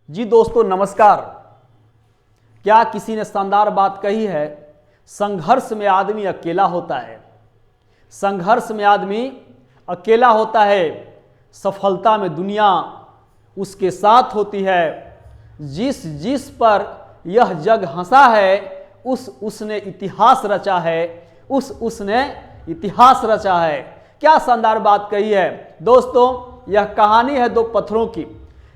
जी दोस्तों नमस्कार। क्या किसी ने शानदार बात कही है, संघर्ष में आदमी अकेला होता है। संघर्ष में आदमी अकेला होता है, सफलता में दुनिया उसके साथ होती है। जिस जिस पर यह जग हंसा है उसने इतिहास रचा है, उसने इतिहास रचा है। क्या शानदार बात कही है दोस्तों। यह कहानी है दो पत्थरों की।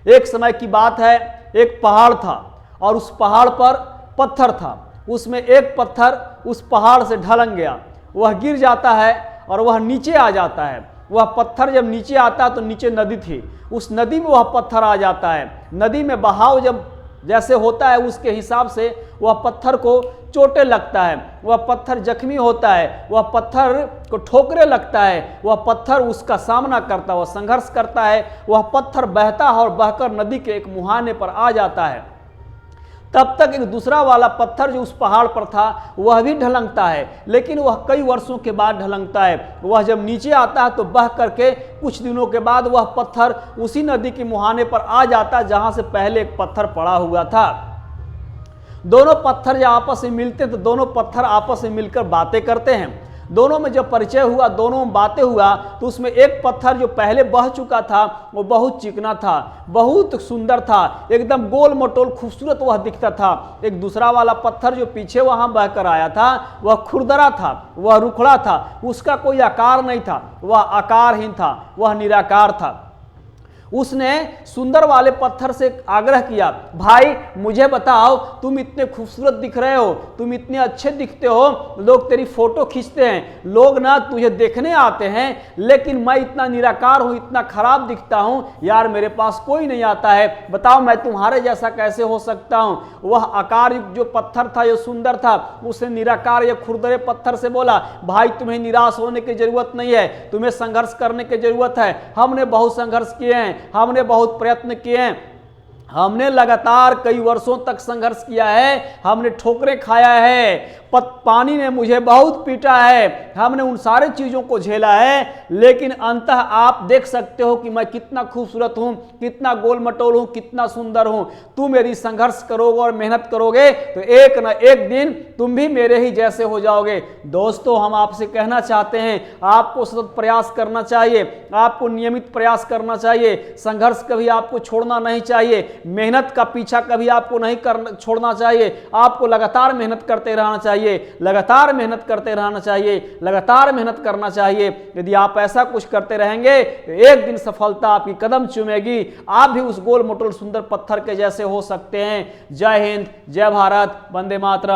एक समय की बात है, एक पहाड़ था और उस पहाड़ पर पत्थर था। उसमें एक पत्थर उस पहाड़ से ढलक गया, वह गिर जाता है और वह नीचे आ जाता है। वह पत्थर जब नीचे आता है तो नीचे नदी थी, उस नदी में वह पत्थर आ जाता है। नदी में बहाव जब जैसे होता है उसके हिसाब से वह पत्थर को चोटें लगता है, वह पत्थर जख्मी होता है, वह पत्थर को ठोकरे लगता है, वह पत्थर उसका सामना करता है, वह संघर्ष करता है। वह पत्थर बहता है और बहकर नदी के एक मुहाने पर आ जाता है। तब तक एक दूसरा वाला पत्थर जो उस पहाड़ पर था वह भी ढलकता है, लेकिन वह कई वर्षों के बाद ढलकता है। वह जब नीचे आता है तो बह करके कुछ दिनों के बाद वह पत्थर उसी नदी के मुहाने पर आ जाता है जहां से पहले एक पत्थर पड़ा हुआ था। दोनों पत्थर जब आपस में मिलते हैं तो दोनों पत्थर आपस में मिलकर बातें करते हैं। दोनों में जब परिचय हुआ, दोनों में बातें हुआ, तो उसमें एक पत्थर जो पहले बह चुका था वो बहुत चिकना था, बहुत सुंदर था, एकदम गोल मटोल खूबसूरत वह दिखता था। एक दूसरा वाला पत्थर जो पीछे वहां बहकर आया था वह खुरदरा था, वह रुखड़ा था, उसका कोई आकार नहीं था, वह आकारहीन था, वह निराकार था। उसने सुंदर वाले पत्थर से आग्रह किया, भाई मुझे बताओ, तुम इतने खूबसूरत दिख रहे हो, तुम इतने अच्छे दिखते हो, लोग तेरी फोटो खींचते हैं, लोग ना तुझे देखने आते हैं, लेकिन मैं इतना निराकार हूं, इतना खराब दिखता हूं, यार मेरे पास कोई नहीं आता है, बताओ मैं तुम्हारे जैसा कैसे हो सकता हूं। वह आकार युक्त जो पत्थर था, जो सुंदर था, उसने निराकार या खुरदरे पत्थर से बोला, भाई तुम्हें निराश होने की जरूरत नहीं है, तुम्हें संघर्ष करने की जरूरत है। हमने बहुत संघर्ष किए हैं, हमने बहुत प्रयत्न किए हैं, हमने लगातार कई वर्षों तक संघर्ष किया है, हमने ठोकरें खाया है, पानी ने मुझे बहुत पीटा है, हमने उन सारी चीजों को झेला है, लेकिन अंततः आप देख सकते हो कि मैं कितना खूबसूरत हूं, कितना गोल मटोल हूं, कितना सुंदर हूं। तुम यदि संघर्ष करोगे और मेहनत करोगे तो एक न एक दिन तुम भी मेरे ही जैसे हो जाओगे। दोस्तों हम आपसे कहना चाहते हैं, आपको सतत प्रयास करना चाहिए, आपको नियमित प्रयास करना चाहिए, संघर्ष कभी आपको छोड़ना नहीं चाहिए, मेहनत का पीछा कभी आपको नहीं छोड़ना चाहिए, आपको लगातार मेहनत करते रहना चाहिए, लगातार मेहनत करते रहना चाहिए, लगातार मेहनत करना चाहिए। यदि आप ऐसा कुछ करते रहेंगे तो एक दिन सफलता आपकी कदम चूमेगी, आप भी उस गोल मोटोल सुंदर पत्थर के जैसे हो सकते हैं। जय हिंद, जय भारत, वंदे मातरम।